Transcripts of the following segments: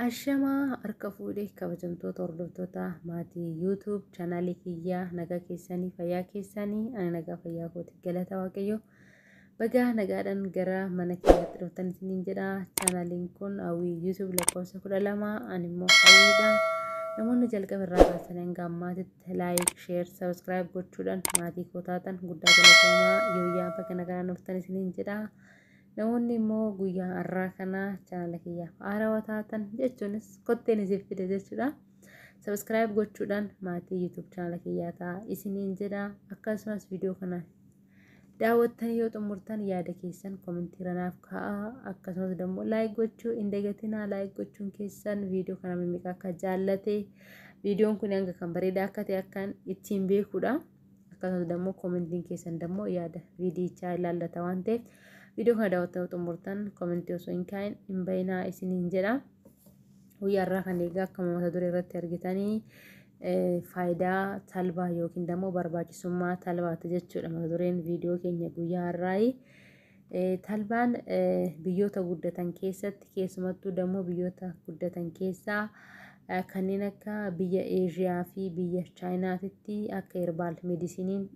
Ashamaa harka fuudhee kabajamtoota hordoftoota maatii YouTube chaanaalii kiyyaa nagaa keessanii fayyaa keessanii ani nagaa fayyaa kooti galata waaqayyo bagaa nagaadhaan gara mana keenyatti dhuftan isiniin jedha. Chaanaaliin kun hawwii YouTube lakkoofsa 12 ani immoo hawwiidha. Namoonni jalqaba irraa kaasanii hanga ammaatitti like share subscribe gochuudhaan maatii koo taatan guddaa galatoomaa yooyyaa baga nagaan dhuftan isiniin jedha. Namoonni immoo guyyaa har'aa kana chaanala kiyyaaf haarawaa taatan jechuunis kotteen isiif fide jechuudha. Subscribe gochuudhaan maatii YouTube chaanala kiyyaa ta'a isiniin jedha. Akkasumas viidiyoo kana daawwattanii yoo xumurtan yaada keessan komentii irratti kaa'aa. Akkasumas immoo like gochuu hin dagatinaa. Like gochuun keessan viidiyoo kana mimmiqa akka jaallate viidiyoon kun hanga kan bareedaa akka ta'e akkan ittiin beekuudha. Akkasumas immoo komentiin keessan immoo yaada viidiyichaa ilaallata waan ta'eef video kana daawwattanii xumurtan komentii osoo hin kaa'in hin bayinaa isiniin jedha. Guyyaa har'aa kan eegaa akkuma mata duree irratti argitanii faayidaa talbaa yookiin immoo barbaachisummaa talbaati jechuudha mata dureen viidiyoo keenya guyyaa har'aa. Talbaan biyyoota guddatan keessatti keessumattuu immoo biyyoota guddatan keessaa kanneen akka biyya Eeshiyaa fi biyya Chaayinaatti akka herbaal meedisiniin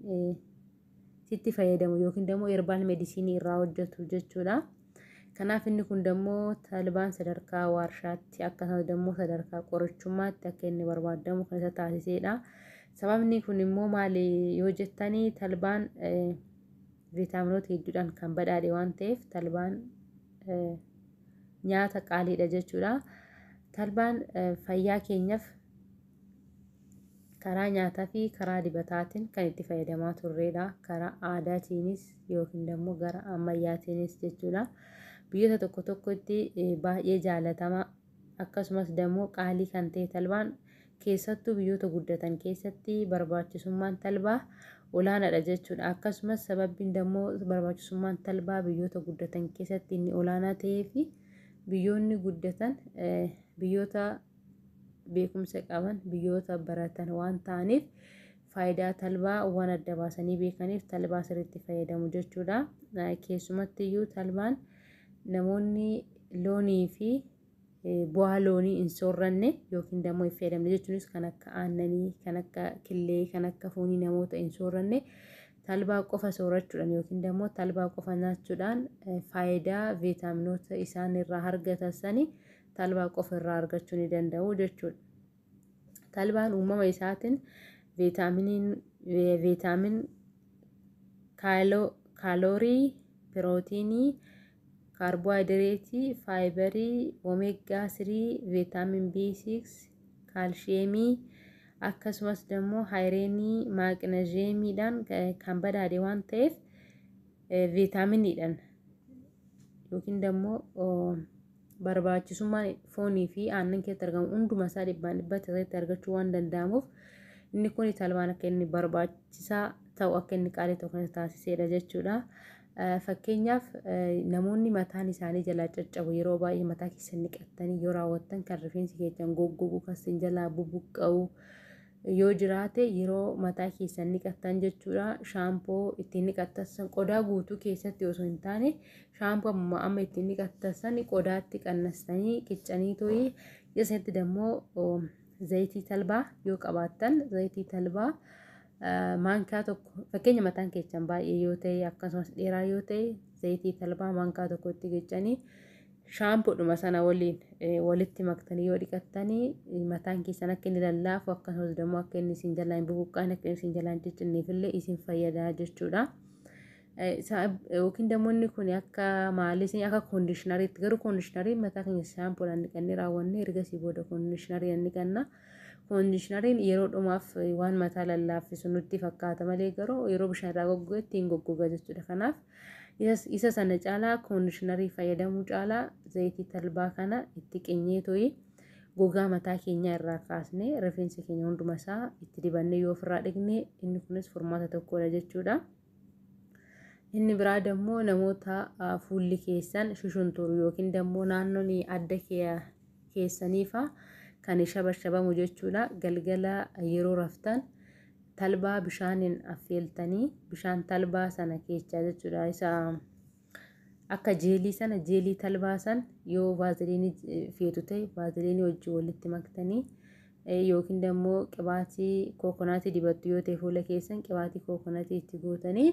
sitti fayyadamu yookiin immoo herbaal meedisinii irraa hojjetu jechuudha. Kanaaf inni kun immoo talbaan sadarkaa warshaatti akkasumas immoo sadarkaa qorichummaatti akka inni barbaadamu kan isa taasisedha. Sababni kun immoo maali yoo jettanii talbaan viitaaminoota hedduudhaan kan badhaadhe waan ta'eef talbaan nyaata qaaliidha jechuudha. Talbaan fayyaa keenyaaf karaa nyaataa fi karaa dibataatiin kan itti fayyadamaa turredha. Karaa aadaatiinis yookiin immoo gara ammayyaatiinis jechuudha. Biyyoota tokko tokkotti baay'ee jaallatama akkasumas immoo qaalii kan ta'e talbaan keessattuu biyyoota guddatan keessatti barbaachisummaan talbaa olaanaadha jechuudha. Akkasumas sababbiin immoo barbaachisummaan talbaa biyyoota guddatan keessatti inni olaanaa ta'ee fi biyyoonni guddatan biyyoota beekumsa qaban biyyoota baratan waan ta'aniif faayidaa talbaa waan adda baasanii beekaniif talbaa sirriitti fayyadamu jechuudha. Keessumatti iyyuu talbaan namoonni loonii fi bu'aa loonii hin soorranne yookiin immoo hin fayyadamne jechuunis kan akka aannanii kan akka killee kan akka foonii namoota hin soorranne talbaa qofa soorachuudhaan yookiin immoo talbaa qofa nyaachuudhaan faayidaa viitaaminoota isaan irraa argatan sanii talbaa qofa irraa argachuu ni danda'u jechuudha. Talbaan uumama isaatiin viitaamin kaaloorii, pirootiinii, kaarbohaayidireetii, faayibarii, omeegaa 3, viitaamin B6, kaalshiyeemii akkasumas immoo ayireenii, maagneeziyeemiidhaan kan badhaadhe waan ta'eef viitaaminiidhaan yookiin immoo barbaachisummaan foonii fi aannan keessatti argamu hunduma isaa dhibbaan dhibbatti argachuu waan danda'amuuf inni kun talbaan akka inni barbaachisaa ta'u akka inni qaalii ta'u kan taasisedha jechuudha. Fakkeenyaaf namoonni mataan isaanii jalaa caccabu yeroo baay'ee mataa keessan niqattanii yoo raawwattan kan rifeensi keessan goggogu kan isin jalaa bubuqqa'u yoo jiraate yeroo mataa keessan niqattan jechuudha. Shaampoo ittiin niqattan qodaa guutuu keessatti osoo hin taane shaampoo amma ittiin niqattan qodaatti qannastanii qiccanii to'ii keessatti immoo zayitii talbaa yoo qabaattan zayitii talbaa maankaa tokko fakkeenya mataan keessan baay'ee yoo ta'e akkasumas dheeraa yoo ta'e zayitii talbaa maankaa tokko itti qiccanii shaampoodhuma sana walitti maktanii yoo dhiqattanii mataan keessan akka inni lallaafu akkasumas immoo akka inni isin jalaa hin bubuqqaane akka inni isin jalaa hin ciccinneefillee isin fayyada jechuudha. Yookiin immoo inni kun akka maaliis akka koondishinariitti garuu koondishinariin mataa keenya shaampoodhaan dhiqannee raawwanne ergasii booda koondishinariin dhiqanna. Koondishinariin yeroo dhumaaf waan mataa lallaaffisu nutti fakkaata malee garuu yeroo bishaan irraa goggogetti hin goggoga jechuudha. Kanaaf isa sana caalaa koondishinarii fayyadamuu caalaa zayitii talbaa kana itti qinyee to'ii gogaa mataa keenyaa irraa kaasnee rifeensa keenya hunduma isaa itti dibannee yoo ofirraa dhiqne inni kunis furmaata tokkodha jechuudha. Inni biraa immoo namoota fuulli keessan shushunturu yookiin immoo naannoon adda keessaniifa kan shabashabamu jechuudha. Galgala yeroo raftan talbaa bishaaniin affeeltanii bishaan talbaa sana keessaa jechuudha isa akka jeelii sana jeelii talbaa san yoo vaaziliinii feetu ta'e vaaziliinii wajjin walitti maktanii yookiin immoo qibaatii kookonaatii dibattu yoo ta'e fuula keessan qibaatii kookonaatii itti gootanii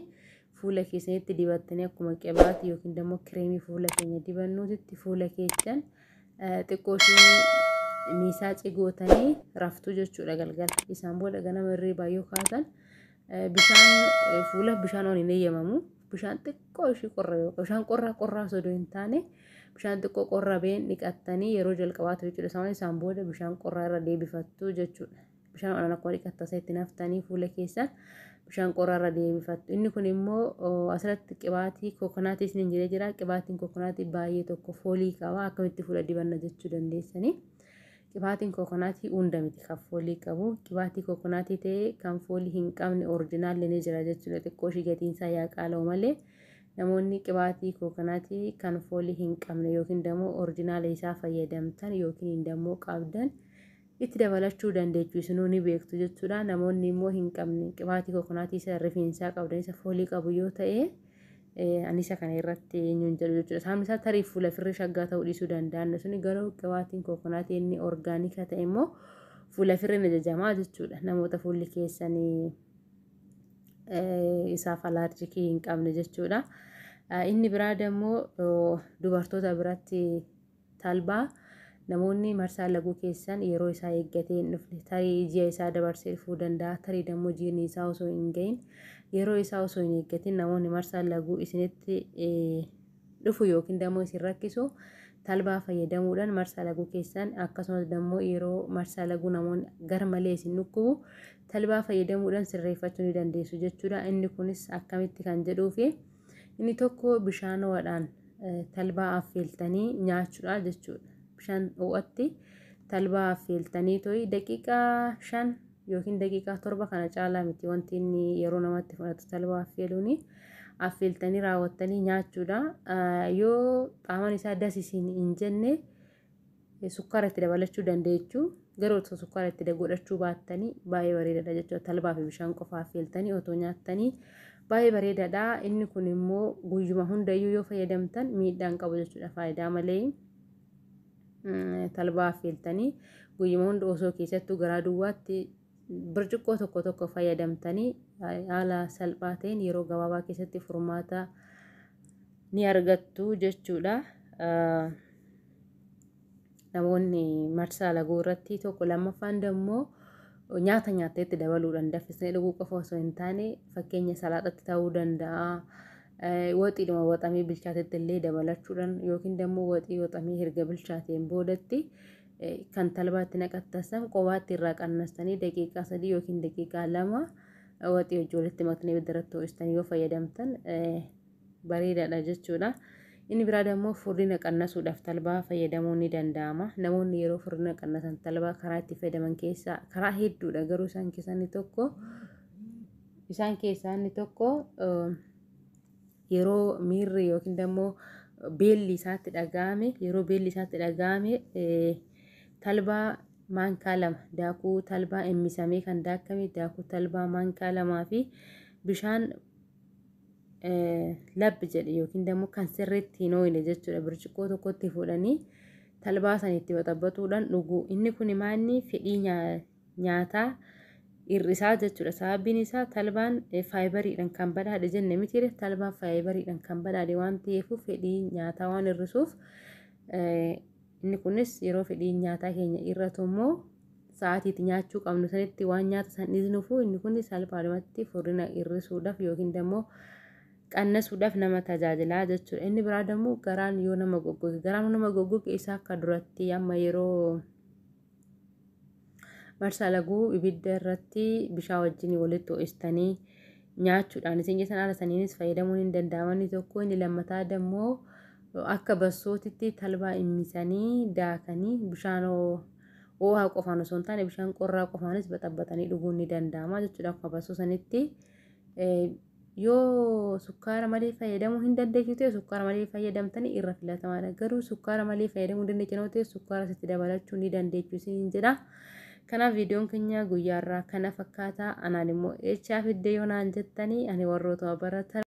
fuula keessanitti dibattanii akkuma qibaatii yookiin immoo kireemii fuula keenya dibannuutitti fuula keessan xiqqoo ishii miisaa cigootanii raftu jechuudha galgala. Isaan booda ganama hirriibaa yoo kaasan fuula bishaan hin eeyyamamu. Bishaan xiqqoo ishii bishaan qorraa osoo hin taane bishaan xiqqoo qorrabeen dhiqattanii yeroo jalqabaatu jechuudha. Isaan booda bishaan qorraa irra deebifattu jechuudha. Bishaan onaan akkuma dhiqattasa itti naftanii fuula keessan bishaan qorraa irra deebifattu. Inni kun immoo asirratti qibaatii kookonaatii isin jedhee jira. Qibaatiin kookonaatii baay'ee tokko foolii qaba. Akkamitti fuula dibanna jechuu dandeessanii. Qibaatiin kookonaatii hunda miti kan foolii qabu. Qibaatii kookonaatii ta'ee kan foolii hin qabne orijinaalli ni jira jechuudha. Xiqqoo ishii gatiin isaa yaa qaala'u malee namoonni qibaatii kookonaatii kan foolii hin qabne yookiin immoo orijinaala isaa fayyadamtan yookiin immoo qabdan itti dabalachuu dandeessu isinuu ni beektu jechuudha. Namoonni immoo hin qabne qibaatii kookonaatii isa rifeensaa qabdan isa foolii qabu yoo ta'e anisa kana irratti eenyuun jedhu jechuudha. Saamni isaa tarii fuula firri shaggaa ta'uu dhiisuu danda'an suni garuu qibaatiin kookonaatii inni orgaanika ta'e immoo fuula firri ni ajajamaa jechuudha. Namoota fuulli keessanii isaaf alaarjikii hin qabne jechuudha. Inni biraa immoo dubartoota biratti talbaa namoonni marsaa laguu keessan yeroo isaa eeggatee hin dhufne tarii ji'a isaa dabarsee dhufuu danda'a. Tarii immoo ji'ni isaa osoo hin gahin yeroo isaa osoo hin eeggatin namoonni marsaa laguu isinitti dhufu yookiin immoo isin rakkisu talbaa fayyadamuudhaan marsaa laguu keessan akkasumas immoo yeroo marsaa laguu namoonni gar malee isin dhukkubu talbaa fayyadamuudhaan sirreeffachuu ni dandeessu jechuudha. Inni kunis akkamitti kan jedhuufi inni tokko bishaan ho'aadhaan talbaa affeeltanii nyaachuudha jechuudha. Bishaan ho'atti talbaa affeeltanii to'i daqiiqaa 5 yookiin daqiiqaa 7 kana caalaa miti wanti inni yeroo namatti fudhatu talbaa affeeluuni affeeltanii raawwattanii nyaachuudha. Yoo qaamaan isaa dasisiin hin jenne sukkaara itti dabalachuu dandeessu. Garuu osoo sukkaara itti godhachuu baattanii baay'ee bareedaadha jechuudha. Talbaa fi bishaan qofa affeeltanii otoo nyaattanii baay'ee bareedaadha. Inni kun immoo guyyuma hundayyuu yoo fayyadamtan miidhaan qabu jechuudha. Faayidaa malee talbaa affeeltanii guyyuma hunda osoo keessattuu garaa duwwaatti birciqqoo tokko fayyadamtanii haala salphaa ta'een yeroo gabaabaa keessatti furmaata ni argattu jechuudha. Namoonni marsaa laguu irratti tokko lammaffaan immoo nyaata nyaateetti dabaluudhaan daffisanii dhuguu qofa osoo hin taane fakkeenya salaaxatti ta'uu danda'a. Waxiidhuma waxamee bilchaatetti illee dabalachuudhaan yookiin immoo waxii waxamee erga bilchaateen boodatti kan talbaatti naqattasan qobaatti irraa qannastanii daqiiqaa 3 yookiin daqiiqaa 2 waxii wajjin walitti maknee bidirratti ho'istanii yoo fayyadamtan bareedaadha jechuudha. Inni biraa immoo furdina qannasuudhaaf talbaa fayyadamuun ni danda'ama. Namoonni yeroo furdina qannasan talbaa karaa itti fayyadaman keessaa karaa hedduudha. Garuu isaan keessaa inni tokko yeroo miirri yookiin immoo beelli isaatti dhaga'ame talbaa maankaa 2 daakuu talbaa emmisamee kan daakame daakuu talbaa maankaa 2 fi bishaan labbi jedhe yookiin immoo kan sirriitti hin ooyine jechuudha. Birciqqoo tokkotti fuudhanii talbaa sana itti waxabatuudhaan dhuguu. Inni kun maanni fedhii nyaataa hir'isaa jechuudha. Sababbiin isaa talbaan faayibariidhaan kan badhaadhe jenne miti talbaan faayibariidhaan kan badhaadhe waan ta'eef fedhii nyaataa waan hir'isuuf inni kunis yeroo fedhii nyaataa keenya irratu immoo sa'aatiitti nyaachuu qabnu sanitti waan nyaata san dhiisnuufu inni kun salphaadhumatti furdina hir'isuudhaaf yookiin immoo qannasuudhaaf nama tajaajilaa jechuudha. Inni biraa immoo garaan yoo nama goggoge isaa akka duratti amma yeroo marsaa laguu ibidda irratti bishaan wajjin walitti ho'istanii nyaachuudhaan isin jettan haala saniinis fayyadamuun hin danda'amani tokko. Inni lammataa immoo akka bassootitti talbaa immisanii daakanii bishaan ho'aa qofaan osoo hin taane bishaan qorraa qofaanis baxabbatanii dhuguun ni danda'ama jechuudha. Akka bassoo sanitti yoo sukkaara malee fayyadamuu hin dandeessu ta'e sukkaara malee fayyadamtanii irra filatamaadha. Garuu sukkaara malee fayyadamuu hin dandeessu ta'e sukkaara sitti dabalachuu ni dandeessu isin jedha. Kanaaf viidiyoon keenya guyyaarraa kana fakkaata. Anaan immoo eechaa fidde yoo naan jettanii ani warroota baratan